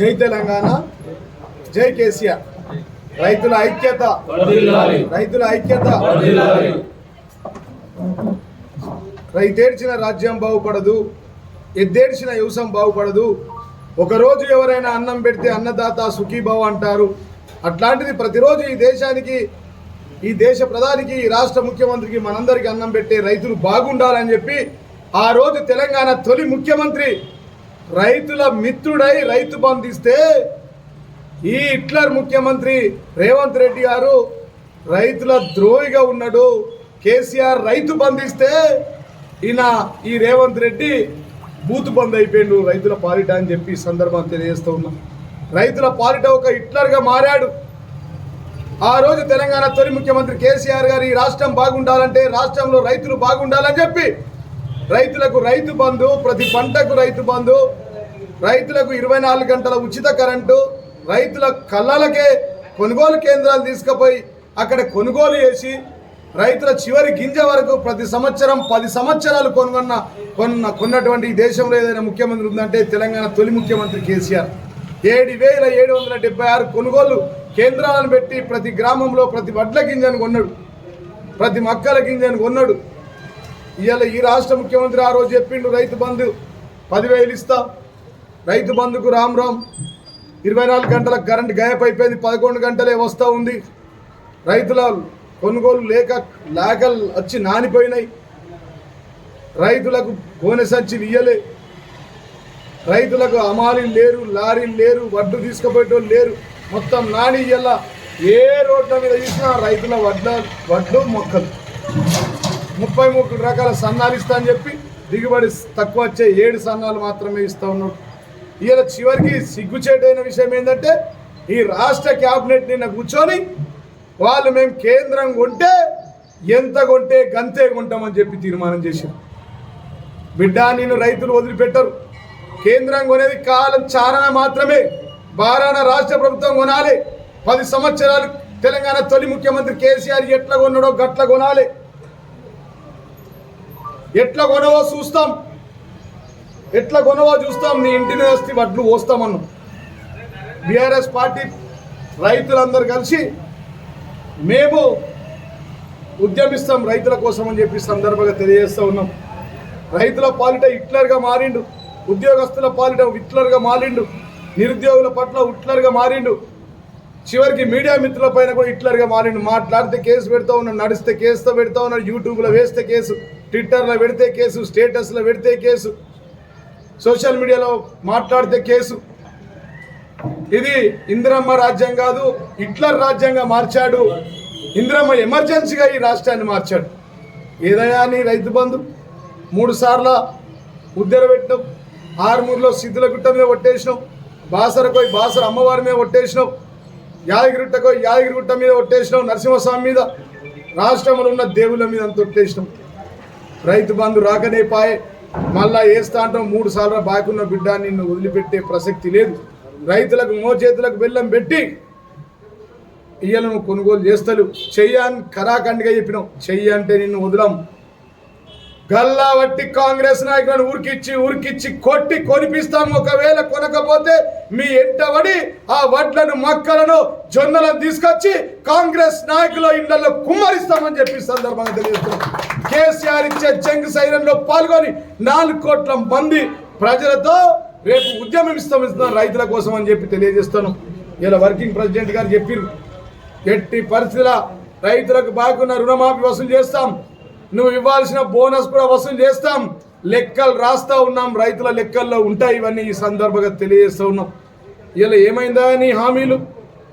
జై తెలంగాణ, జై కేసీఆర్. రైతుల ఐక్యత, రైతుల ఐక్యత. రైతేడ్చిన రాజ్యం బాగుపడదు, ఎద్దేడ్చిన వ్యవసాయం బాగుపడదు. ఒకరోజు ఎవరైనా అన్నం పెడితే అన్నదాత సుఖీభావ అంటారు. అట్లాంటిది ప్రతిరోజు ఈ దేశానికి, ఈ దేశ ప్రధానికి, ఈ రాష్ట్ర ముఖ్యమంత్రికి, మనందరికీ అన్నం పెట్టే రైతులు బాగుండాలని చెప్పి ఆ రోజు తెలంగాణ తొలి ముఖ్యమంత్రి రైతుల మిత్రుడై రైతు బంధు ఇస్తే, ఈ హిట్లర్ ముఖ్యమంత్రి రేవంత్ రెడ్డి గారు రైతుల ద్రోహిగా ఉన్నాడు. కేసీఆర్ రైతు బంధు ఇస్తే ఈ రేవంత్ రెడ్డి బూత్ బంద్ అయిపోయిండు రైతుల పాలిట అని చెప్పి సందర్భం తెలియజేస్తూ ఉన్నాం. రైతుల పాలిట ఒక హిట్లర్గా మారాడు. ఆ రోజు తెలంగాణ తొలి ముఖ్యమంత్రి కేసీఆర్ గారు ఈ రాష్ట్రం బాగుండాలంటే, రాష్ట్రంలో రైతులు బాగుండాలని చెప్పి రైతులకు రైతు బంధు, ప్రతి పంటకు రైతు బంధు, రైతులకు 24 గంటల ఉచిత కరెంటు, రైతుల కళ్ళలకే కొనుగోలు కేంద్రాలు తీసుకుపోయి అక్కడ కొనుగోలు చేసి రైతుల చివరి గింజ వరకు ప్రతి సంవత్సరం 10 సంవత్సరాలు కొన్నటువంటి ఈ దేశంలో ఏదైనా ముఖ్యమంత్రి ఉందంటే తెలంగాణ తొలి ముఖ్యమంత్రి కేసీఆర్. 7,776 కొనుగోలు కేంద్రాలను పెట్టి ప్రతి గ్రామంలో ప్రతి వడ్ల గింజను కొన్నాడు, ప్రతి మక్కల గింజను కొన్నాడు. ఇవాళ ఈ రాష్ట్ర ముఖ్యమంత్రి ఆ రోజు చెప్పిండు రైతు బంధు 10,000 ఇస్తా, రైతు బంధుకు రామ్ 24 గంటల కరెంట్ గాయప్ అయిపోయింది, 11 గంటలే వస్తూ ఉంది. రైతుల కొనుగోలు లేక వచ్చి నానిపోయినాయి. రైతులకు గోనె సంచులు ఇయ్యలే, రైతులకు అమాలీలు లేరు, లారీలు లేరు, వడ్లు తీసుకుపోయేటోళ్ళు లేరు, మొత్తం నాని. ఇయ్యాల ఏ రోడ్ల మీద చూసినా రైతుల వడ్లు మొక్కలు. 33 రకాల సన్నాలు ఇస్తా అని చెప్పి దిగుబడి తక్కువ వచ్చే 7 సన్నాలు మాత్రమే ఇస్తా ఉన్నాడు. ఇవాళ చివరికి సిగ్గుచేటైన విషయం ఏంటంటే, ఈ రాష్ట్ర క్యాబినెట్ నిన్న కూర్చొని వాళ్ళు మేము కేంద్రం కొంటే ఎంత కొంటే గంతే కొంటామని చెప్పి తీర్మానం చేశారు. బిడ్డ, నేను రైతులు వదిలిపెట్టరు. కేంద్రం కొనేది కాలం చారణ మాత్రమే, బారాన రాష్ట్ర ప్రభుత్వం కొనాలి. 10 సంవత్సరాలు తెలంగాణ తొలి ముఖ్యమంత్రి కేసీఆర్ ఎట్లా కొన్నాడో గట్ల కొనాలి. ఎట్లా కొనవో చూస్తాం, ఎట్లా కొనవో చూస్తాం. నీ ఇంటిని వస్తే వడ్లు పోస్తామన్నాం. బీఆర్ఎస్ పార్టీ రైతులందరూ కలిసి మేము ఉద్యమిస్తాం రైతుల కోసం అని చెప్పి సందర్భంగా తెలియజేస్తూ ఉన్నాం. రైతుల పాలిట హిట్లర్గా మారిండు, ఉద్యోగస్తుల పాలిట హిట్లర్గా మారిండు, నిరుద్యోగుల పట్ల హిట్లర్గా మారిండు, చివరికి మీడియా మిత్రుల పైన కూడా హిట్లర్గా మారిండు. మాట్లాడితే కేసు పెడతా ఉన్నాడు, నడిస్తే కేసుతో పెడతా ఉన్నాడు, యూట్యూబ్లో వేస్తే కేసు, ట్విట్టర్లో పెడితే కేసు, స్టేటస్లో పెడితే కేసు, సోషల్ మీడియాలో మాట్లాడితే కేసు. ఇది ఇందిరమ్మ రాజ్యం కాదు, హిట్లర్ రాజ్యంగా మార్చాడు. ఇందిరమ్మ ఎమర్జెన్సీగా ఈ రాష్ట్రాన్ని మార్చాడు. ఏదైనా నీ రైతు బంధు 3 సార్లు ఉద్దెర పెట్టినాం, ఆర్మూర్లో సిద్ధులగుట్ట మీద కొట్టేసినాం, బాసరకోయి బాసర అమ్మవారి మీద కొట్టేసినాం, యాదగిరిగుట్టకోయి యాదగిరిగుట్ట మీద కొట్టేసినాం, నరసింహస్వామి మీద, రాష్ట్రంలో ఉన్న దేవుళ్ళ మీద అంత కొట్టేసినాం. రైతు బంధు రాకనే పాయే, మళ్ళా వేస్తా అంటాం. 3 సార్లు బాకున్న బిడ్డ, నిన్ను వదిలిపెట్టే ప్రసక్తి లేదు. రైతులకు మోచేతులకు బెల్లం పెట్టి ఇయ్యలు నువ్వు కొనుగోలు చేస్తలు చెయ్యని కరాఖండిగా చెప్పినావు. చెయ్యి అంటే నిన్ను వదలం. గల్లా వట్టి కాంగ్రెస్ నాయకులను ఉరికిచ్చి కొట్టి కొనిపిస్తాం. ఒకవేళ కొనకపోతే మీ ఎంటబడి ఆ వడ్లను, మక్కలను, జొన్నలను తీసుకొచ్చి కాంగ్రెస్ నాయకుల ఇళ్లలో కుమ్మరిస్తామని చెప్పి సందర్భంగా తెలియజేస్తున్నాం. కేసీఆర్ ఇచ్చే జంగ్ సైరన్లో పాల్గొని 4 కోట్ల మంది ప్రజలతో రేపు ఉద్యమం ఇస్తాం రైతుల కోసం అని చెప్పి తెలియజేస్తాను. ఇలా వర్కింగ్ ప్రెసిడెంట్ గారు చెప్పారు, ఎట్టి పరిస్థితుల రైతులకు బాగున్న రుణమాఫీ వసూలు చేస్తాం, నువ్వు ఇవ్వాల్సిన బోనస్ కూడా వసూలు చేస్తాం. లెక్కలు రాస్తా ఉన్నాం, రైతుల లెక్కల్లో ఉంటాయి. ఇవన్నీ ఈ సందర్భంగా తెలియజేస్తూ ఉన్నాం. ఇలా ఏమైందా నీ హామీలు?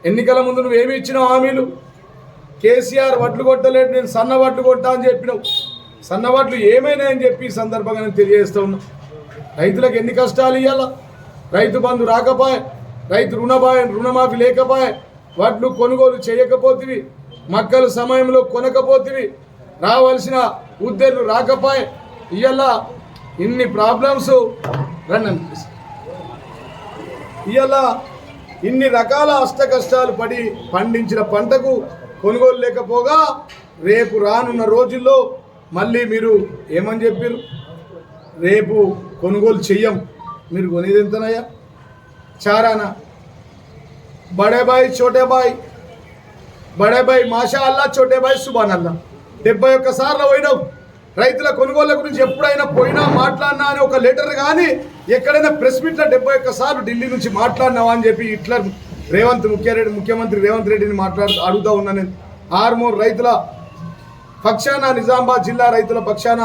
ఎన్నికల ముందు నువ్వు ఏమి ఇచ్చినావు హామీలు? కేసీఆర్ వడ్లు కొట్టలేడు, నేను సన్న వడ్లు కొట్టా అని చెప్పినావు. సన్న వడ్లు ఏమైనాయని చెప్పి ఈ సందర్భంగా నేను తెలియజేస్తూ ఉన్నాం. రైతులకు ఎన్ని కష్టాలు ఇవ్వాల? రైతు బంధు రాకపోయే, రైతు రుణమాఫీ లేకపోయే, వడ్లు కొనుగోలు చేయకపోతివి, మక్కలు సమయంలో కొనకపోతివి, రావాల్సిన ఉద్దెలు రాకపోయే. ఇవాళ ఇన్ని ప్రాబ్లమ్స్ ఇవాళ ఇన్ని రకాల అష్ట కష్టాలు పడి పండించిన పంటకు కొనుగోలు లేకపోగా రేపు రానున్న రోజుల్లో మళ్ళీ మీరు ఏమని చెప్పారు? రేపు కొనుగోలు చెయ్యం. మీరు కొనేది ఎంతనయ్యా? చారానా బడే బాయ్ చోటే బాయ్, బడే బాయ్ మాషా అల్లా, చోటే బాయ్ సుబాన్ అల్లా. 71 సార్లు పోయినావు. రైతుల కొనుగోళ్ల గురించి ఎప్పుడైనా పోయినా మాట్లాడినా అని ఒక లెటర్ కానీ ఎక్కడైనా ప్రెస్ మీట్లో 71 సార్లు ఢిల్లీ నుంచి మాట్లాడినావా అని చెప్పి ఇట్లా ముఖ్యమంత్రి రేవంత్ రెడ్డిని అడుగుతా ఉన్నా నేను. ఆర్మూర్ రైతుల పక్షాన, నిజామాబాద్ జిల్లా రైతుల పక్షాన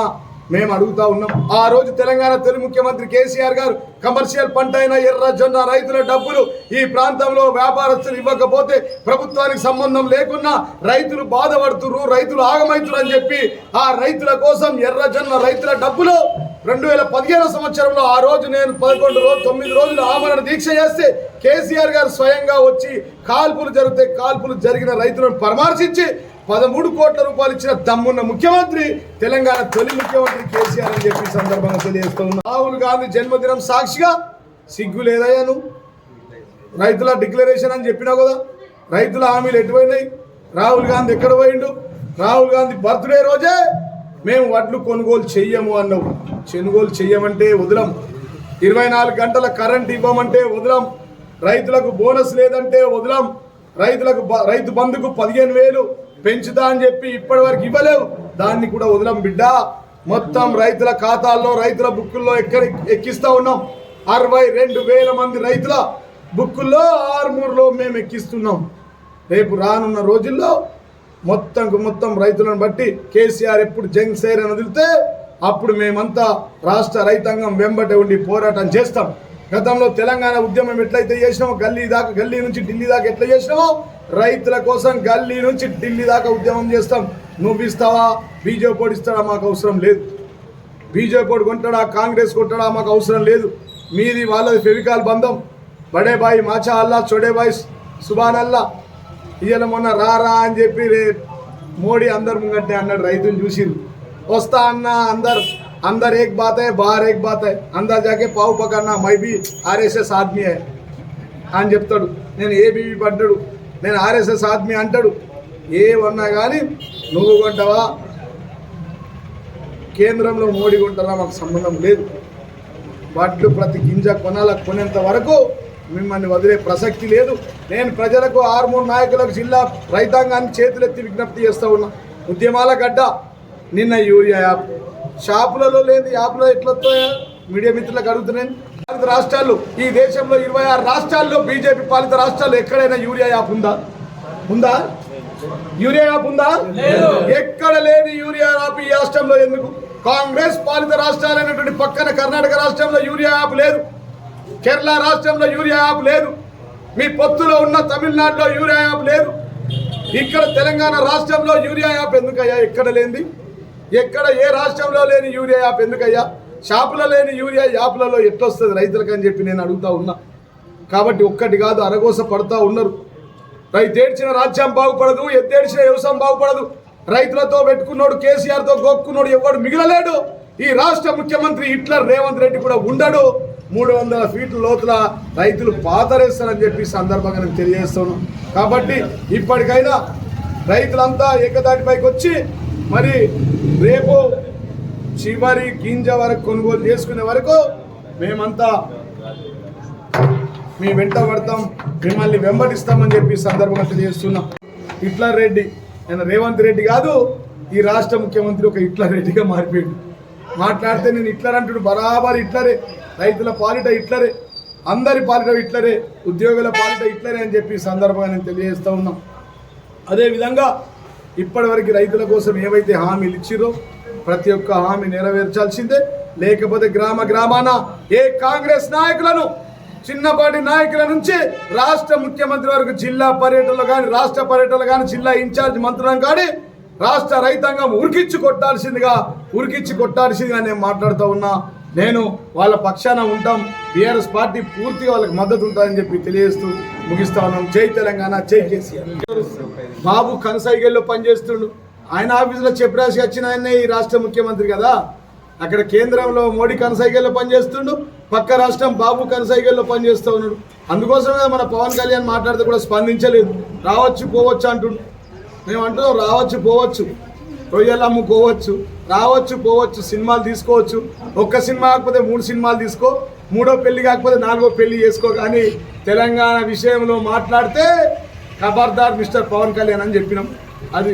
మేము అడుగుతా ఉన్నాం. ఆ రోజు తెలంగాణ తొలి ముఖ్యమంత్రి కేసీఆర్ గారు కమర్షియల్ పంట అయిన ఎర్ర జొన్న రైతుల డబ్బులు ఈ ప్రాంతంలో వ్యాపారస్తులు ఇవ్వకపోతే ప్రభుత్వానికి సంబంధం లేకున్నా రైతులు బాధపడుతున్నారు, రైతులు ఆగమైతురు అని చెప్పి ఆ రైతుల కోసం ఎర్ర జొన్న రైతుల డబ్బులు 2015 సంవత్సరంలో ఆ రోజు నేను 9 రోజులు ఆమరణ దీక్ష చేస్తే కేసీఆర్ గారు స్వయంగా వచ్చి కాల్పులు జరిగిన రైతులను పరామర్శించి 13 కోట్ల రూపాయలు ఇచ్చిన దమ్మున్న ముఖ్యమంత్రి తెలంగాణ తొలి ముఖ్యమంత్రి కేసీఆర్ అని చెప్పి సందర్భంగా తెలియజేస్తూ ఉన్నా. రాహుల్ గాంధీ జన్మదినం సాక్షిగా సిగ్గు లేదయ్యా నువ్వు? రైతుల డిక్లరేషన్ అని చెప్పినావు కదా, రైతుల హామీలు ఎటుపోయినాయి? రాహుల్ గాంధీ ఎక్కడ పోయిండు? రాహుల్ గాంధీ బర్త్డే రోజే మేము వడ్లు కొనుగోలు చెయ్యము అన్నావు. కొనుగోలు చెయ్యమంటే వదలం, 24 గంటల కరెంట్ ఇవ్వమంటే వదలం, రైతులకు బోనస్ లేదంటే వదలం, రైతు బంధుకు 15,000 పెంచుతా అని చెప్పి ఇప్పటి వరకు ఇవ్వలేవు, దాన్ని కూడా వదలం బిడ్డ. మొత్తం రైతుల ఖాతాల్లో రైతుల బుక్కుల్లో ఎక్కిస్తా ఉన్నాం. 62,000 మంది రైతుల బుక్కుల్లో ఆర్మూర్లో మేము ఎక్కిస్తున్నాం. రేపు రానున్న రోజుల్లో మొత్తం రైతులను బట్టి కేసీఆర్ ఎప్పుడు జంగ్ సేర్ అని వదిలితే అప్పుడు మేమంతా రాష్ట్ర రైతాంగం వెంబట ఉండి పోరాటం చేస్తాం. గతంలో తెలంగాణ ఉద్యమం ఎట్లయితే చేసినామో గల్లీ నుంచి ఢిల్లీ దాకా ఎట్లా చేసినామో రైతుల కోసం గల్లీ నుంచి ఢిల్లీ దాకా ఉద్యమం చేస్తాం. నువ్వు ఇస్తావా, బీజేపీ ఇస్తాడా మాకు అవసరం లేదు. బీజేపీ కొంటాడా, కాంగ్రెస్ కొంటాడా మాకు అవసరం లేదు. మీది వాళ్ళది ఫెవికాల్ బంధం. బడే బాయ్ మాచా అల్లా, చోడే బాయ్ సుబాన్ అల్లా. ఇవాళ మొన్న రా అని చెప్పి మోడీ అందరు ముంగట్టే అన్నాడు. రైతులు చూసిరు వస్తా అన్న, अंदर एक बात है बाहर एक बात है, अंदर जाके पाव पकड़ना, मैं भी आरएसएस आदमी है అని చెప్తాడు. నేను ఏబీవీ పడ్డాడు, నేను ఆర్ఎస్ఎస్ ఆద్మీ అంటాడు. ఏమన్నా కానీ నువ్వు కొంటావా, కేంద్రంలో మోడీ కొంటారా మాకు సంబంధం లేదు. వడ్లు ప్రతి గింజ కొనేంత వరకు మిమ్మల్ని వదిలే ప్రసక్తి లేదు. నేను ప్రజలకు, ఆర్మూర్ నాయకులకు, జిల్లా రైతాంగాన్ని చేతులెత్తి విజ్ఞప్తి చేస్తూ ఉన్నా. ఉద్యమాల గడ్డ నిన్న యూరియా యాప్ షాపులలో లేదు, యాప్లో ఎట్లొస్తాయా మీడియా మిత్రులకు అడుగుతున్నాను. పాలిత రాష్ట్రాలు, ఈ దేశంలో 26 రాష్ట్రాల్లో బీజేపీ పాలిత రాష్ట్రాల్లో ఎక్కడైనా యూరియా యాప్ ఉందా? యూరియా యాప్ ఉందా? ఎక్కడ లేని యూరియా యాప్ ఈ రాష్ట్రంలో ఎందుకు? కాంగ్రెస్ పాలిత రాష్ట్రాలైనటువంటి పక్కన కర్ణాటక రాష్ట్రంలో యూరియా యాప్ లేదు, కేరళ రాష్ట్రంలో యూరియా యాప్ లేదు, మీ పొత్తులో ఉన్న తమిళనాడులో యూరియా యాప్ లేదు. ఇక్కడ తెలంగాణ రాష్ట్రంలో యూరియా యాప్ ఎందుకయ్యా? ఎక్కడ లేనిది, ఎక్కడ ఏ రాష్ట్రంలో లేని యూరియా యాప్ ఎందుకయ్యా? షాపులో లేని యూరియా యాప్లలో ఎట్లొస్తుంది రైతులకు అని చెప్పి నేను అడుగుతా ఉన్నా. కాబట్టి ఒక్కటి కాదు, అరగోస పడుతూ ఉన్నారు. రైతు ఏడ్చిన రాజ్యం బాగుపడదు, ఎత్తేడ్చిన వ్యవసాయం బాగుపడదు. రైతులతో పెట్టుకున్నాడు, కేసీఆర్తో గోక్కున్నాడు, ఎవడు మిగలలేడు. ఈ రాష్ట్ర ముఖ్యమంత్రి హిట్లర్ రేవంత్ రెడ్డి కూడా ఉండడు. 300 ఫీట్ల లోతుల రైతులు పాతరేస్తారని చెప్పి సందర్భంగా నేను తెలియజేస్తున్నాను. కాబట్టి ఇప్పటికైనా రైతులంతా ఏకదాటిపైకి వచ్చి మరి రేపు చివరి గింజ వరకు కొనుగోలు చేసుకునే వరకు మేమంతా మీ వెంట పడతాం, మిమ్మల్ని వెంబడిస్తామని చెప్పి సందర్భంగా తెలియజేస్తున్నాం. హిట్లర్ రెడ్డి ఆయన రేవంత్ రెడ్డి కాదు, ఈ రాష్ట్ర ముఖ్యమంత్రి ఒక హిట్లర్ రెడ్డిగా మారిపోయాడు. మాట్లాడితే నేను హిట్లర్ అంటుడు, బరాబర్ హిట్లరే. రైతుల పాలిట హిట్లరే, అందరి పాలిట హిట్లరే, ఉద్యోగుల పాలిట హిట్లరే అని చెప్పి సందర్భంగా నేను తెలియజేస్తూ ఉన్నాం. అదేవిధంగా ఇప్పటివరకు రైతుల కోసం ఏవైతే హామీలు ఇచ్చిరో ప్రతి ఒక్క హామీ నెరవేర్చాల్సిందే. లేకపోతే గ్రామాన ఏ కాంగ్రెస్ నాయకులను, చిన్నపాటి నాయకుల నుంచి రాష్ట్ర ముఖ్యమంత్రి వరకు జిల్లా పర్యటనలు కానీ, రాష్ట్ర పర్యటనలు కానీ, జిల్లా ఇన్ఛార్జ్ మంత్రులను కానీ రాష్ట్ర రైతాంగం ఉరికిచ్చి కొట్టాల్సిందిగా నేను మాట్లాడుతూ ఉన్నా. నేను వాళ్ళ పక్షాన ఉంటాం. బీఆర్ఎస్ పార్టీ పూర్తిగా వాళ్ళకి మద్దతు ఉంటుందని చెప్పి తెలియజేస్తూ ముగిస్తా ఉన్నాం. జై తెలంగాణ, జై కేసీఆర్. బాబు కనసాయిగల్లో పనిచేస్తుండు, ఆయన ఆఫీసులో చెప్పరాసి వచ్చిన ఆయనే ఈ రాష్ట్ర ముఖ్యమంత్రి కదా. అక్కడ కేంద్రంలో మోడీ కనసాయిగల్లో పనిచేస్తుండు, పక్క రాష్ట్రం బాబు కనసాయిగల్లో పనిచేస్తూ ఉన్నాడు. అందుకోసమే మన పవన్ కళ్యాణ్ మాట్లాడితే కూడా స్పందించలేదు. రావచ్చు పోవచ్చు అంటుండు. మేము అంటున్నాం రావచ్చు పోవచ్చు, రొయ్యలు అమ్ముకోవచ్చు, రావచ్చు పోవచ్చు, సినిమాలు తీసుకోవచ్చు. ఒక్క సినిమా కాకపోతే 3 సినిమాలు తీసుకో, 3వ పెళ్లి కాకపోతే 4వ పెళ్లి చేసుకో. కానీ తెలంగాణ విషయంలో మాట్లాడితే ఖబర్దార్ మిస్టర్ పవన్ కళ్యాణ్ అని చెప్పినాం. అది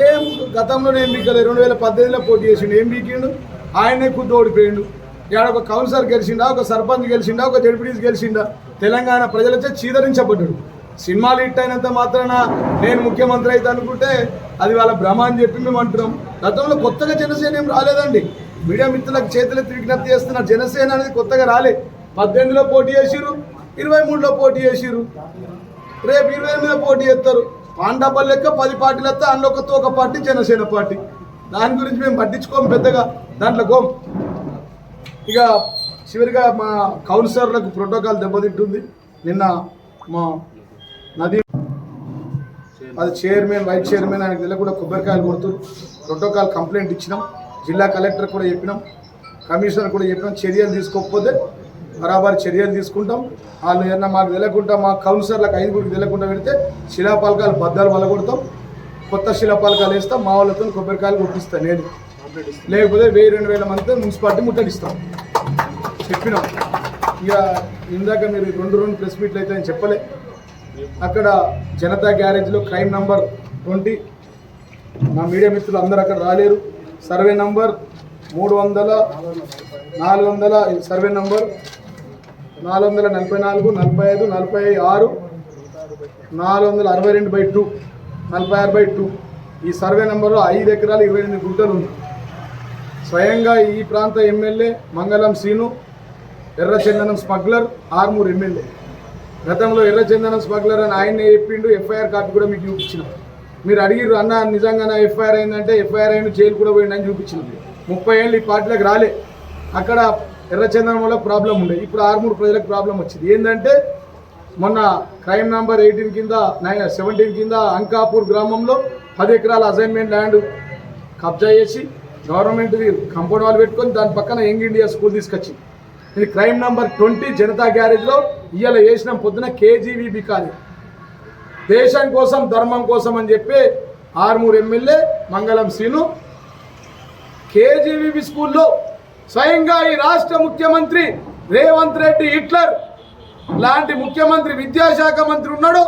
ఏం గతంలోనే ఏం బీకలేదు. 2018లో పోటీ చేసిండు, ఏం బీకిండు? ఆయనే ఖుద్దు ఓడిపోయిండు. ఇక్కడ ఒక కౌన్సిలర్ గెలిచిండా, ఒక సర్పంచ్ గెలిచిండా, ఒక జడ్పీటీసీ గెలిచిండా? తెలంగాణ ప్రజలచే చీదరించబడ్డాడు. సినిమాలు హిట్ అయినంత మాత్రాన నేను ముఖ్యమంత్రి అయితే అనుకుంటే అది వాళ్ళ భ్రమ అని చెప్పి మేము అంటున్నాం. గతంలో కొత్తగా జనసేన ఏం రాలేదండి. మీడియా మిత్రులకు చేతులెత్తి విజ్ఞప్తి చేస్తున్న జనసేన అనేది కొత్తగా రాలే. 18లో పోటీ చేసిరు, 23లో పోటీ చేసిరు, రేపు 28లో పోటీ చేస్తారు. పాండబ్బల్ లెక్క 10 పార్టీలు వస్తే అందులో ఒక పార్టీ జనసేన పార్టీ. దాని గురించి మేము పట్టించుకోము పెద్దగా, దాంట్లో గోం. ఇక చివరిగా మా కౌన్సిలర్లకు ప్రోటోకాల్ దెబ్బతింటుంది. నిన్న మా నదీ అది చైర్మన్, వైస్ చైర్మన్ ఆయనకు తెలియకుండా కొబ్బరికాయలు కొడుతున్నారు. ప్రోటోకాల్ కంప్లైంట్ ఇచ్చినాం, జిల్లా కలెక్టర్ కూడా చెప్పినాం, కమిషనర్ కూడా చెప్పినాం. చర్యలు తీసుకోకపోతే బరాబర్ చర్యలు తీసుకుంటాం. వాళ్ళు ఏదన్నా మాకు తెలియకుండా, మా కౌన్సిలర్లకు 5గురికి తెలియకుండా పెడితే శిలాపాలకాలు బద్దాలు వలగొడతాం, కొత్త శిలాపాలకాలు వేస్తాం, మా వాళ్ళతో కొబ్బరికాయలు కొట్టిస్తాను నేను. లేకపోతే 1000-2000 మందితో మున్సిపాలిటీ ముట్టడిస్తాం చెప్పినాం. ఇక ఇందాక మీరు 2 ప్రెస్ మీట్లు అయితే అని చెప్పలే. అక్కడ జనతా గ్యారేజ్లో క్రైమ్ నంబర్ 20, మా మీడియా మిత్రులు అందరూ అక్కడ రాలేరు. సర్వే నంబర్ 400 సర్వే నంబర్ 444, 45, 46, 462/2, 46/2 ఈ సర్వే నెంబర్లో 5 ఎకరాలు 28 గుంటలు ఉంది. స్వయంగా ఈ ప్రాంత ఎమ్మెల్యే మంగళం శ్రీను, ఎర్రచందనం స్మగ్లర్, ఆర్మూర్ ఎమ్మెల్యే. గతంలో ఎర్రచందనం స్మగ్లర్ అని ఆయనే చెప్పిండు. ఎఫ్ఐఆర్ కాపీ కూడా మీకు చూపించిన. మీరు అడిగిరు, అన్న నిజంగానే ఎఫ్ఐఆర్ అయిందంటే ఎఫ్ఐఆర్ అయిన జైలు కూడా పోయిందని చూపించిన. 30 ఏళ్ళు ఈ పార్టీలకు రాలే. అక్కడ ఎర్రచందనంలో ప్రాబ్లం ఉండే, ఇప్పుడు ఆర్మూర్ ప్రజలకు ప్రాబ్లం వచ్చింది. ఏంటంటే మొన్న క్రైమ్ నంబర్ 17 కింద అంకాపూర్ గ్రామంలో 10 ఎకరాల అసైన్మెంట్ ల్యాండ్ కబ్జా చేసి గవర్నమెంట్ కంపౌండ్ వాళ్ళు పెట్టుకొని దాని పక్కన యంగ్ ఇండియా స్కూల్ తీసుకొచ్చింది. ఇది క్రైమ్ నంబర్ 20 జనతా గ్యారేజ్లో ఇవాళ వేసిన పొద్దున కేజీవీబీ కాదు, దేశం కోసం ధర్మం కోసం అని చెప్పి ఆర్మూర్ ఎమ్మెల్యే మంగళం శ్రీను కేజీవీబీ స్కూల్లో స్వయంగా ఈ రాష్ట్ర ముఖ్యమంత్రి రేవంత్ రెడ్డి హిట్లర్ లాంటి ముఖ్యమంత్రి, విద్యాశాఖ మంత్రి ఉన్నాడు.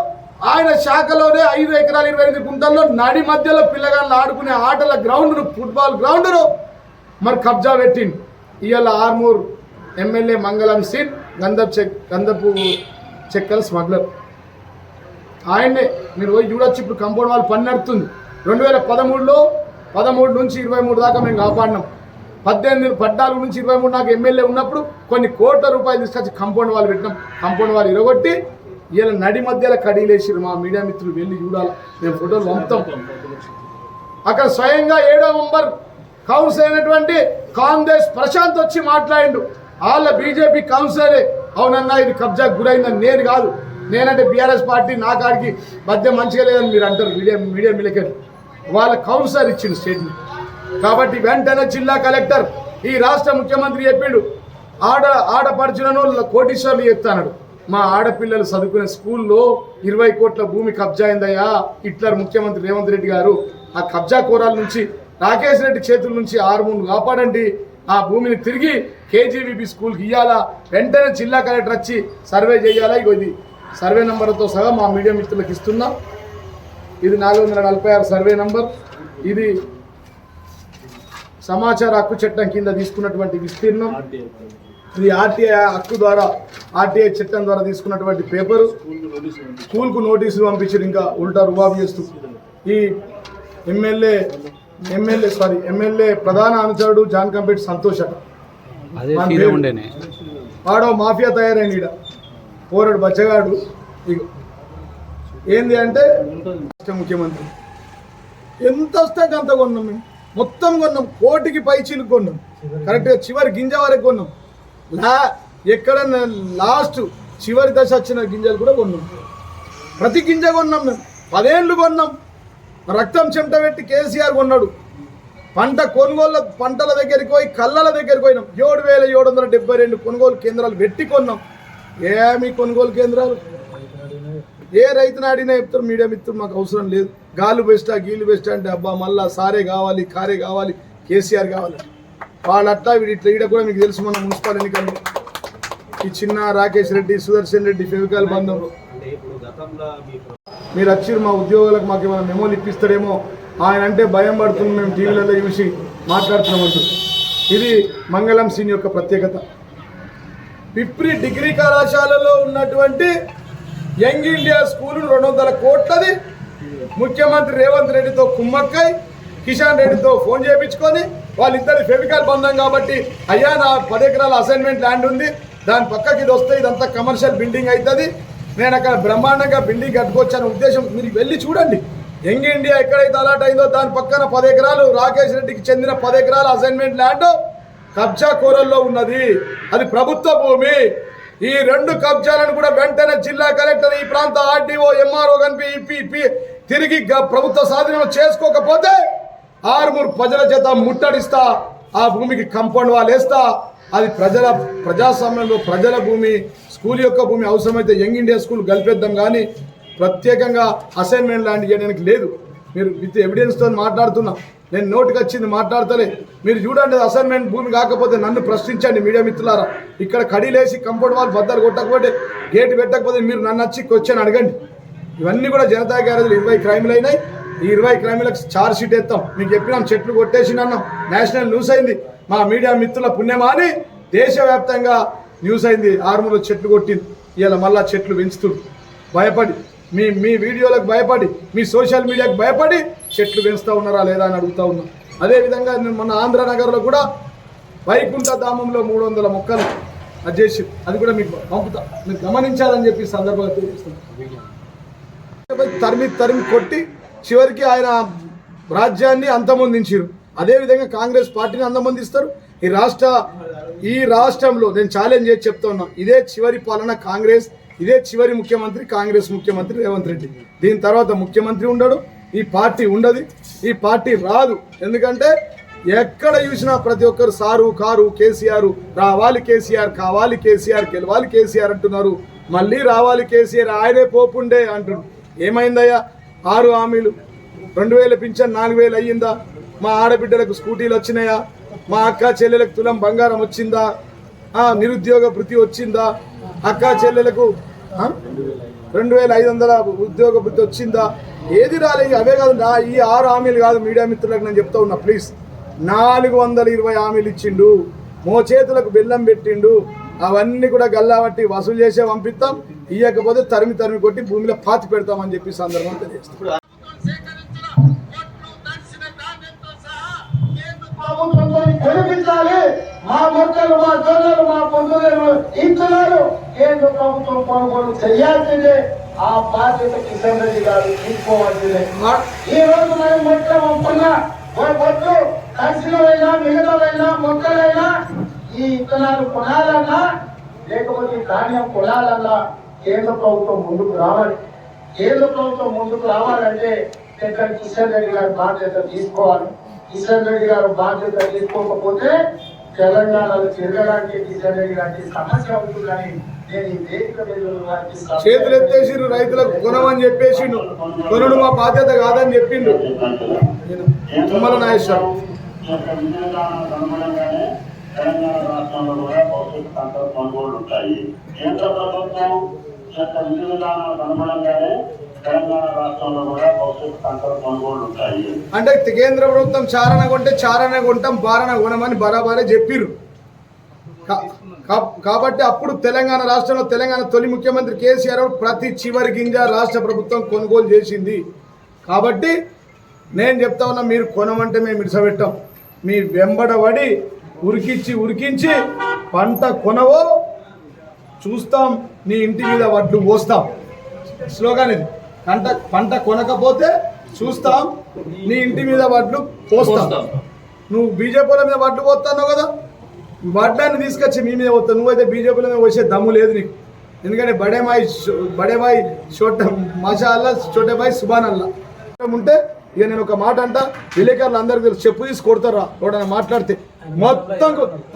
ఆయన శాఖలోనే 5 ఎకరాల 28 గుంటల్లో నడి మధ్యలో పిల్లగాళ్ళు ఆడుకునే ఆటల గ్రౌండ్ను, ఫుట్బాల్ గ్రౌండ్ను మరి కబ్జా పెట్టింది. ఇవాళ ఆర్మూర్ ఎమ్మెల్యే మంగళం శ్రీన్ గంధపు చెక్కల స్మగ్లర్ ఆయన్నే. మీరు పోయి చూడొచ్చు. ఇప్పుడు కంపౌండ్ వాళ్ళు పని నడుతుంది. 2013లో 13 నుంచి 23 దాకా మేము కాపాడినాం. 14 నుంచి 23 నాకు ఎమ్మెల్యే ఉన్నప్పుడు కొన్ని కోట్ల రూపాయలు తీసుకొచ్చి కంపౌండ్ వాళ్ళు పెట్టినాం. కంపౌండ్ వాళ్ళు ఇరగొట్టి ఇలా నడి మధ్యలో కడీలేసిరు. మా మీడియా మిత్రులు వెళ్ళి చూడాలి, మేము ఫోటోలు పంపుతాం. అక్కడ స్వయంగా 7వ నంబర్ కౌన్సిలర్ అయినటువంటి కాంగ్రెస్ ప్రశాంత్ వచ్చి మాట్లాడిండు. వాళ్ళ బీజేపీ కౌన్సిలరే, అవునన్నా ఇది కబ్జాకు గురైందని. నేను కాదు, నేనంటే బీఆర్ఎస్ పార్టీ నా కాడికి మధ్య మంచిగా లేదని మీరు అంటారు మీడియా మిలకరి. వాళ్ళ కౌన్సిలర్ ఇచ్చిండు స్టేట్మెంట్. కాబట్టి వెంటనే జిల్లా కలెక్టర్, ఈ రాష్ట్ర ముఖ్యమంత్రి చెప్పిండు, ఆడపడుచులను కోటీశ్వర్లు చెప్తాడు. మా ఆడపిల్లలు చదువుకునే స్కూల్లో 20 కోట్ల భూమి కబ్జా అయిందయ్యా. హిట్లర్ ముఖ్యమంత్రి రేవంత్ రెడ్డి గారు ఆ కబ్జా కోరాల నుంచి, రాకేష్ రెడ్డి చేతుల నుంచి ఆర్మూర్ను కాపాడండి. ఆ భూమిని తిరిగి కేజీవీబీ స్కూల్కి ఇవ్వాలా. వెంటనే జిల్లా కలెక్టర్ వచ్చి సర్వే చేయాలా. ఇది సర్వే నెంబర్తో సహా మా మీడియా మిత్రులకు ఇస్తున్నా. ఇది 446 సర్వే నంబర్. ఇది సమాచార హక్కు చట్టం కింద తీసుకున్నటువంటి విస్తీర్ణం. ఇది ఆర్టీఐ హక్కు ద్వారా, ఆర్టీఐ చట్టం ద్వారా తీసుకున్నటువంటి పేపరు. స్కూల్కు నోటీసులు పంపించారు, ఇంకా ఉల్టా రుబాబు చేస్తూ. ఈ ఎమ్మెల్యే ప్రధాన అనుచరుడు జాన్ కంపేటి సంతోష్ అట. వాడో మాఫియా తయారైన ఈడ పోరాడు బచ్చగాడు. ఏంది అంటే రాష్ట్ర ముఖ్యమంత్రి ఎంత వస్తే అంత కొన్నాం, మేము మొత్తం కొన్నాం. 1 కోటికి పైచీలు కొన్నాం, కరెక్ట్గా చివరి గింజ వరకు కొన్నాం. ఎక్కడ లాస్ట్ చివరి దశ వచ్చిన గింజలు కూడా కొన్నాం. ప్రతి గింజ కొన్నాం. మేము 10 ఏళ్ళు కొన్నాం. రక్తం చెమట పెట్టి కేసీఆర్ కొన్నాడు. పంటల దగ్గరికి పోయి కళ్ళల దగ్గరికి పోయినాం. 7,772 కొనుగోలు కేంద్రాలు పెట్టి కొన్నాం. ఏమి కొనుగోలు కేంద్రాలు? ఏ రైతుని అడిగినా చెప్తారు మీడియా మిత్రులు, మాకు అవసరం లేదు, గాలు బెస్టా గీలు బెస్టా అంటే అబ్బా మళ్ళా సారే కావాలి, కారే కావాలి, కేసీఆర్ కావాలి. వాళ్ళట్లా వీడి ఈడ కూడా మీకు తెలుసు మన మున్సిపల్ ఎన్నికల్లో ఈ చిన్న రాకేష్ రెడ్డి సుదర్శన్ రెడ్డి ఫెవికాల్ బంధం మీరు వచ్చి మా ఉద్యోగులకు మాకు ఏమైనా మెమోలు ఇప్పిస్తారేమో ఆయన అంటే భయం పడుతుంది మేము టీవీలలో చూసి మాట్లాడుతున్నామంటూ ఇది మంగళం సీన్ యొక్క ప్రత్యేకత. పిప్రి డిగ్రీ కళాశాలలో ఉన్నటువంటి యంగ్ ఇండియా స్కూల్ 200 కోట్లది ముఖ్యమంత్రి రేవంత్ రెడ్డితో కుమ్మక్కై కిషన్ రెడ్డితో ఫోన్ చేయించుకొని వాళ్ళిద్దరి ఫెవికాల్ బంధం కాబట్టి అయ్యా నా 10 ఎకరాల అసైన్మెంట్ ల్యాండ్ ఉంది దాని పక్కకి ఇది వస్తే ఇదంతా కమర్షియల్ బిల్డింగ్ అవుతుంది నేను అక్కడ బ్రహ్మాండంగా బిల్డింగ్ కట్టుకోవచ్చు అనే ఉద్దేశం మీరు వెళ్ళి చూడండి. యంగ్ ఇండియా ఎక్కడైతే అలాట్ అయిందో దాని పక్కన 10 ఎకరాలు రాకేష్ రెడ్డికి చెందిన 10 ఎకరాల అసైన్మెంట్ ల్యాండ్ కబ్జా కోరల్లో ఉన్నది. అది ప్రభుత్వ భూమి. ఈ 2 కబ్జాలను కూడా వెంటనే జిల్లా కలెక్టర్ ఈ ప్రాంత ఆర్డీఓ ఎంఆర్ఓ కనిపి తిరిగి ప్రభుత్వ స్వాధీనం చేసుకోకపోతే 6 ప్రజల చేత ముట్టడిస్తా, ఆ భూమికి కంపౌండ్ వాళ్ళు వేస్తా. అది ప్రజాస్వామ్యంలో ప్రజల భూమి, స్కూల్ యొక్క భూమి. అవసరమైతే యంగ్ ఇండియా స్కూల్ కలిపేద్దాం, కానీ ప్రత్యేకంగా అసైన్మెంట్ ల్యాండ్ చేయడానికి లేదు. మీరు విత్ ఎవిడెన్స్తో మాట్లాడుతున్నా, నేను నోటికి వచ్చింది మాట్లాడతలే. మీరు చూడండి, అసైన్మెంట్ భూమి కాకపోతే నన్ను ప్రశ్నించండి మీడియా మిత్రులారా. ఇక్కడ కడీలేసి కంపౌండ్ వాళ్ళు బద్దలు కొట్టకపోతే గేటు పెట్టకపోతే మీరు నన్ను వచ్చి క్వశ్చన్ అడగండి. ఇవన్నీ కూడా జనతా గ్యారేజ్లు 20 క్రైమ్లు అయినాయి. ఈ 20 క్రైమ్లకు ఛార్జ్ షీట్ ఎత్తాం. మీకు చెప్పినాం చెట్లు కొట్టేసినాం, నేషనల్ న్యూస్ అయింది. మా మీడియా మిత్రుల పుణ్యమా అని దేశవ్యాప్తంగా న్యూస్ అయింది. ఆర్మూర్లో చెట్లు కొట్టింది. ఇవాళ మళ్ళా చెట్లు పెంచుతుంది భయపడి, మీ వీడియోలకు భయపడి, మీ సోషల్ మీడియాకు భయపడి చెట్లు పెంచుతూ ఉన్నారా లేదా అని అడుగుతూ ఉన్నాం. అదేవిధంగా మన ఆంధ్రనగర్లో కూడా వైకుంఠ ధామంలో 300 మొక్కలు అది చేసి, అది కూడా మీకు పంపుతా, మీరు గమనించాలని చెప్పి సందర్భంగా తెలియజేస్తున్నాం. తరిమి కొట్టి చివరికి ఆయన రాజ్యాన్ని అంతమొందించారు. అదేవిధంగా కాంగ్రెస్ పార్టీని అంతమొందిస్తారు. ఈ రాష్ట్రంలో నేను ఛాలెంజ్ చేసి చెప్తా ఉన్నా, ఇదే చివరి పాలన కాంగ్రెస్, ఇదే చివరి ముఖ్యమంత్రి కాంగ్రెస్ ముఖ్యమంత్రి రేవంత్ రెడ్డి. దీని తర్వాత ముఖ్యమంత్రి ఉండడు, ఈ పార్టీ ఉండదు, ఈ పార్టీ రాదు. ఎందుకంటే ఎక్కడ చూసినా ప్రతి ఒక్కరు సారు కారు కేసీఆర్, రావాలి కేసీఆర్, కావాలి కేసీఆర్, గెలవాలి కేసీఆర్ అంటున్నారు. మళ్ళీ రావాలి కేసీఆర్, ఆయనే పోపుండే అంటున్నారు. ఏమైందయ్యా? 6 హామీలు, 2000 పింఛన్ 4000 అయ్యిందా? మా ఆడబిడ్డలకు స్కూటీలు వచ్చినాయా? మా అక్క చెల్లెలకు తులం బంగారం వచ్చిందా? నిరుద్యోగ భృతి వచ్చిందా? అక్క చెల్లెలకు 2500 ఉద్యోగ భృతి వచ్చిందా? ఏది రాలేదు. అవే కాదు, ఈ 6 హామీలు కాదు. మీడియా మిత్రులకు నేను చెప్తా ఉన్నా, ప్లీజ్. 420 హామీలు ఇచ్చిండు, మోచేతులకు బెల్లం పెట్టిండు. అవన్నీ కూడా గల్లాబట్టి వసూలు చేసే పంపిస్తాం, ఇవ్వకపోతే తరిమి కొట్టి భూమిలో పాతి పెడతామని చెప్పి సందర్భం తెలియజేస్తాం. మా మొక్కలు, మా జొన్నలు, మా పొందులను ఇస్తున్నారు. కేంద్ర ప్రభుత్వం కొనుగోలు చేయాల్సిందే. ఆ బాధ్యత కిషన్ రెడ్డి గారు తీసుకోవాల్సిందే. ఈ రోజు మనం మొత్తం అమ్ముకున్నా వడ్లు కలిసినవైనా మిగతావైనా మొక్కలైనా ఈ ఇత్తనాలు కొనాలన్నా లేకపోతే ధాన్యం కొనాలన్నా కేంద్ర ప్రభుత్వం ముందుకు రావాలి. కేంద్ర ప్రభుత్వం ముందుకు రావాలంటే కిషన్ రెడ్డి గారు బాధ్యత తీసుకోవాలి. కిషన్ రెడ్డి గారు బాధ్యత తీసుకోకపోతే తెలంగాణలో తిరగడానికి కిషన్ రెడ్డి గారికి సమస్య అవుతుందని నేను ఈ వేదిక మీద చేతులు ఎత్తేసిండు. రైతులకు కొనమని చెప్పేసిండు, కొనుడు మా బాధ్యత కాదని చెప్పిండు తుమ్మల నాగేశ్వరరావు. తెలంగాణ రాష్ట్రంలో కూడా భవిష్యత్ పంటల కొనుగోళ్లు ఉంటాయి. కేంద్ర ప్రభుత్వం యొక్క విధి విధానాలకు అనుగుణంగానే తెలంగాణ రాష్ట్రంలో కూడా భవిష్యత్ పంటల కొనుగోళ్లు ఉంటాయి. అంటే కేంద్ర ప్రభుత్వం చారణ కొంటే చారణ కొంటాం, బారణ కొనమని బరాబరే చెప్పిర్రు. కాబట్టి అప్పుడు తెలంగాణ రాష్ట్రంలో తెలంగాణ తొలి ముఖ్యమంత్రి కేసీఆర్ ప్రతి చివరి గింజ రాష్ట్ర ప్రభుత్వం కొనుగోలు చేసింది. కాబట్టి నేను చెప్తా ఉన్నా, మీరు కొనమంటే మేము ఇడిసబెట్టాం. మీ వెంబడబడి ఉరికించి పంట కొనవో చూస్తాం, నీ ఇంటి మీద వడ్లు పోస్తాం. స్లోగాన్ ఇది. పంట కొనకపోతే చూస్తాం, నీ ఇంటి మీద వడ్లు పోస్తాం. నువ్వు బీజేపీల మీద వడ్లు పోతున్నావు కదా, వడ్లాన్ని తీసుకొచ్చి మీ మీద పోతావు. నువ్వైతే బీజేపీల మీద వచ్చే దమ్ము లేదు నీకు. ఎందుకంటే బడేబాయి మాషాల్లా, చోటేబాయి సుబానల్లా ఉంటే ఇక నేను ఒక మాట అంట, విలేకరులు అందరికీ తెలుసు, చెప్పు తీసి కొడతారా ఎవడన్నా మాట్లాడితే. మొత్తం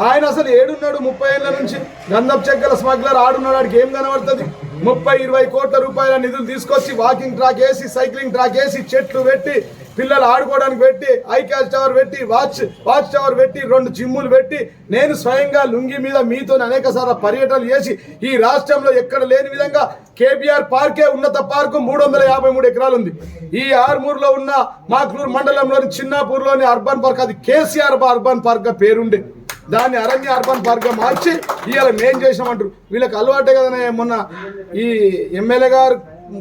ఆయన అసలు ఏడున్నాడు? 30 ఏళ్ళ నుంచి గంధపు చెక్కల స్మగ్లర్ ఆడున్నాడు. ఆడికి ఏం కనబడుతుంది? 30-20 కోట్ల రూపాయల నిధులు తీసుకొచ్చి వాకింగ్ ట్రాక్ వేసి సైక్లింగ్ ట్రాక్ వేసి చెట్లు పెట్టి పిల్లలు ఆడుకోవడానికి పెట్టి ఐకాస్ టవర్ పెట్టి వాచ్ టవర్ పెట్టి 2 జిమ్ములు పెట్టి నేను స్వయంగా లుంగి మీద మీతో అనేక సార్లు పర్యటనలు చేసి ఈ రాష్ట్రంలో ఎక్కడ లేని విధంగా కేబీఆర్ పార్కే ఉన్నత పార్కు 353 ఎకరాలు ఉంది. ఈ ఆర్మూర్లో ఉన్న మాక్లూరు మండలంలోని చిన్నాపూర్లోని అర్బన్ పార్క్, అది కేసీఆర్ అర్బన్ పార్క్ గా పేరుండే, దాన్ని అరణ్య అర్బన్ పార్క్ గా మార్చి ఇవాళ మేం చేసామంటారు. వీళ్ళకి అలవాటే కదా. మొన్న ఈ ఎమ్మెల్యే గారు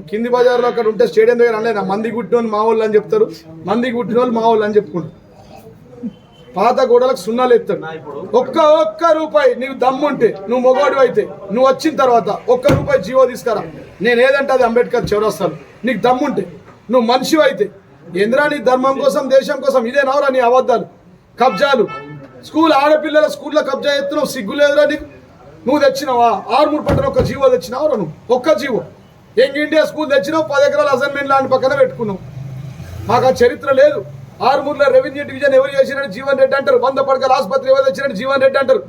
కింది బజార్లో అక్కడ ఉంటే స్టేడియం దగ్గర అనలేదు, మంది గుట్టినోళ్ళు మా వాళ్ళు అని చెప్తారు, మంది గుట్టినోళ్ళు మా వాళ్ళు అని చెప్పుకుంటారు. పాత గోడలకు సున్నాలు ఎత్తాడు. ఒక్క రూపాయి నీకు దమ్ముంటే, నువ్వు మొగోడు అయితే నువ్వు వచ్చిన తర్వాత ₹1 జీవో తీసుకురా, నేను ఏదంటే అది అంబేద్కర్ చౌరస్తాను. నీకు దమ్ముంటే, నువ్వు మనిషి అయితే ఏంద్రా నీ ధర్మం కోసం దేశం కోసం ఇదేనవరా నీ అబద్ధాలు కబ్జాలు? స్కూల్ ఆడపిల్లల స్కూల్లో కబ్జా ఎత్తున్నావు, సిగ్గు లేదురా నీకు? నువ్వు తెచ్చినావా? ఆర్మూర్ పట్టణ ఒక జీవో తెచ్చినావురా నువ్వు? ఒక్క జీవో. యంగ్ ఇండియా స్కూల్ తెచ్చినావు, 10 ఎకరాల అసైన్మెంట్ ల్యాండ్ పక్కన పెట్టుకున్నావు. మాకు ఆ చరిత్ర లేదు. ఆర్మూర్లో రెవెన్యూ డివిజన్ ఎవరు చేసినట్టు జీవన్ రెడ్డి అంటారు, 100 పడకల ఆసుపత్రి ఎవరు తెచ్చినట్టు జీవన్ రెడ్డి అంటారు,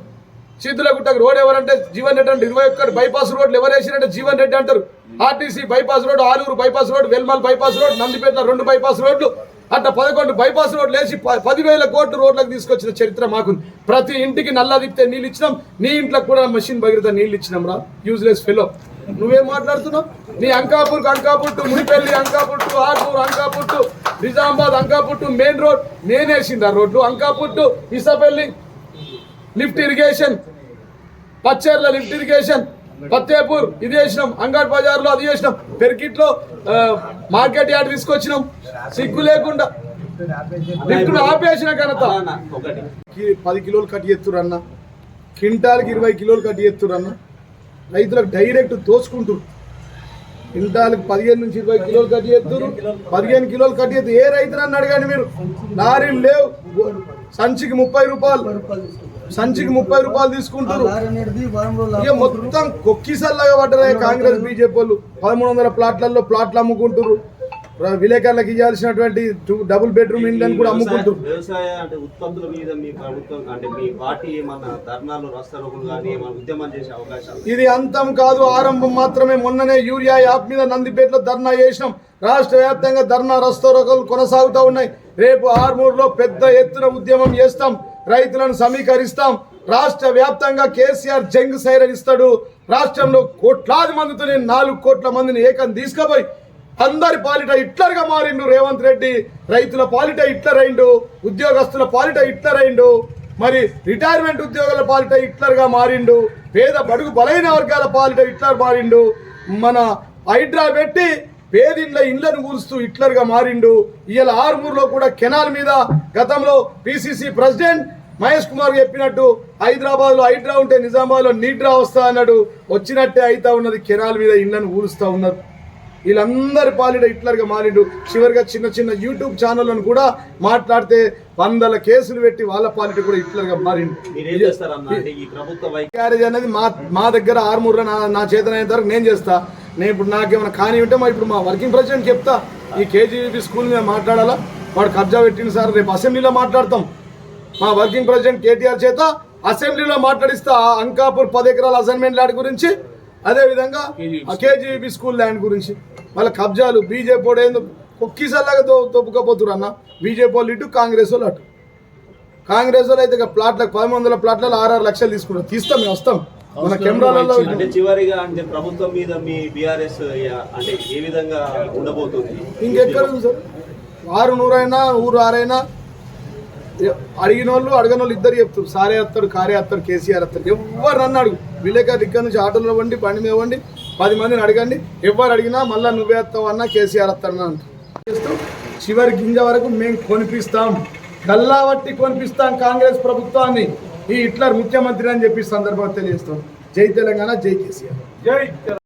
సిద్ధులగుట్టకు రోడ్ ఎవరంటే జీవన్ రెడ్డి అంటారు, 21 బైపాస్ రోడ్లు ఎవరు వేసినట్టు జీవన్ రెడ్డి అంటారు, RTC bypass road, Aluru bypass road, Velmal bypass road, Nandipeta 2 bypass రోడ్లు, అట్లా 11 బైపాస్ రోడ్లు వేసి 10,000 కోట్లు రోడ్లకు తీసుకొచ్చిన చరిత్ర మాకుంది. ప్రతి ఇంటికి నల్లా తిప్పితే నీళ్ళు ఇచ్చినాం, నీ ఇంట్లోకి కూడా మెషిన్ భగీరథ నీళ్ళు ఇచ్చినాం రా యూజ్లెస్ ఫెలో. నువ్వేం మాట్లాడుతున్నావు? నీ Ankapur to Munipalli, Ankapur to Armoor, Ankapur to Nizamabad, Ankapur to main road నేనేసింది ఆ రోడ్లు. Ankapur to Isapalli lift irrigation, Pacherla lift irrigation, Fatehpur ఇది చేసినాం, అంగడ్ బజార్లో అది చేసినాం, పెరికిట్లో మార్కెట్ యార్డ్ తీసుకొచ్చినాం. సిగ్గు లేకుండా లిఫ్ట్ ఆపేసిన ఘనత. 10 కిలోలు కట్టి ఎత్తురన్న, క్వింటాల్కి 20 కిలోలు కట్టి ఎత్తురన్న. రైతులకు డైరెక్ట్ దోచుకుంటారు. క్వింటాల్కి 15 నుంచి 20 కిలోలు కట్టి ఎత్తురు, 15 కిలోలు కట్టి ఎత్తు. ఏ రైతు నన్ను అడగండి మీరు. లారీలు లేవు, సంచికి 30 రూపాయలు తీసుకుంటారు. ఇక మొత్తం కొక్కిసల్లాగా పడ్డారు కాంగ్రెస్ బీజేపీ వాళ్ళు. 1300 ప్లాట్లలో ప్లాట్లు అమ్ముకుంటారు. విలేకరులకు ఇవ్వాల్సినటువంటి 2 డబుల్ బెడ్రూమ్ ఇండ్లను కూడా అమ్ముకుంటారు. వ్యవసాయ అంటే ఉత్పత్తుల మీద మీ ప్రభుత్వం అంటే మీ పార్టీ ఏమన్నా ధర్నాలు రాస్తారోకులు కానీ ఏమైనా ఉద్యమం చేసే అవకాశాలు? ఇది అంతం కాదు, ఆరంభం మాత్రమే. మొన్ననే యూరియా యాప్ మీద నందిపేటలో ధర్నా చేసినాం. రాష్ట్ర వ్యాప్తంగా ధర్నా రాస్తారోకులు కొనసాగుతూ ఉన్నాయి. రేపు ఆర్మూర్లో పెద్ద ఎత్తున ఉద్యమం చేస్తాం, రైతులను సమీకరిస్తాం. రాష్ట్ర వ్యాప్తంగా కేసీఆర్ జంగ్ సైరన్ ఇస్తాడు. రాష్ట్రంలో కోట్లాది మందితో 4 కోట్ల మందిని ఏకం తీసుకుపోయి అందరి పాలిట హిట్లర్గా మారిండు రేవంత్ రెడ్డి. రైతుల పాలిట హిట్లర్ అయిండు, ఉద్యోగస్తుల పాలిట హిట్లర్ అయిండు, మరి రిటైర్మెంట్ ఉద్యోగుల పాలిట హిట్లర్గా మారిండు, పేద బడుగు బలైన వర్గాల పాలిట హిట్లర్ మారిండు, మన హైడ్రా పెట్టి పేదిండ్ల ఇండ్లను కూలుస్తూ హిట్లర్గా మారిండు. ఇవాళ ఆర్మూర్లో కూడా కెనాల్ మీద గతంలో పిసిసి ప్రెసిడెంట్ మహేష్ కుమార్ చెప్పినట్టు హైదరాబాద్లో హైడ్రా ఉంటే నిజామాబాద్లో నీడ్రా వస్తా అన్నాడు. వచ్చినట్టే అయితా ఉన్నది, కెనాల్ మీద ఇండ్లను కూలుస్తూ ఉన్నారు. వీళ్ళందరి పాలిట హిట్లర్గా మారిండు. చివరిగా చిన్న యూట్యూబ్ ఛానళ్లను కూడా మాట్లాడితే 100 కేసులు పెట్టి వాళ్ళ పాలిట కూడా హిట్లర్గా మారిండు. క్యారేజ్ అనేది మా దగ్గర ఆర్మూర్లో నా చేతనైనంత వరకు నేను చేస్తా. నేను ఇప్పుడు నాకేమైనా కానీ ఉంటే ఇప్పుడు మా వర్కింగ్ ప్రెసిడెంట్ చెప్తా, ఈ కేజీబీ స్కూల్ మీద మాట్లాడాలా, వాడు కబ్జా పెట్టింది సార్, రేపు అసెంబ్లీలో మాట్లాడతాం. మా వర్కింగ్ ప్రెసిడెంట్ కేటీఆర్ చేత అసెంబ్లీలో మాట్లాడిస్తా అంకాపూర్ 10 ఎకరాల అసైన్మెంట్ ల్యాండ్ గురించి, అదేవిధంగా కేజీబీ స్కూల్ ల్యాండ్ గురించి. వాళ్ళ కబ్జాలు బీజేపీ ఏందో ఒక్కసారిలాగా తొప్పుకపోతురు అన్న. బీజేపీ వాళ్ళు ఇటు, కాంగ్రెస్ వాళ్ళు అటు. కాంగ్రెస్ వాళ్ళు అయితే ప్లాట్లకు 1300 ప్లాట్లలో 6 లక్షలు తీసుకుంటారు. తీస్తాం, మేము వస్తాం మన కెమెరాలలో. అంటే చివరిగా అంటే ప్రభుత్వం మీద మీ బీఆర్ఎస్ అంటే ఏ విధంగా ఉండబోతుంది? ఇంకెక్కడ ఉంది సార్? 600 అయినా ఊరు 6 అయినా అడిగిన వాళ్ళు అడగని వాళ్ళు ఇద్దరు చెప్తారు, సారే వస్తాడు, కారే వస్తాడు, కేసీఆర్ వస్తాడు. ఎవరు నన్ను అడుగు, విలేకరు ఇక్కడ నుంచి ఆటోలో వండి బండి మీద వండి 10 మందిని అడగండి, ఎవరు అడిగినా మళ్ళీ నువ్వే వస్తావు అన్నా కేసీఆర్ వస్తాడన్నా అంటారు. చివరి గింజ వరకు మేము కొనిపిస్తాం, గల్లావట్టి కొనిపిస్తాం కాంగ్రెస్ ప్రభుత్వాన్ని. ఈ హిట్లర్ ముఖ్యమంత్రి అని చెప్పి సందర్భంగా తెలియజేస్తాం. జై తెలంగాణ, జై కేసీఆర్.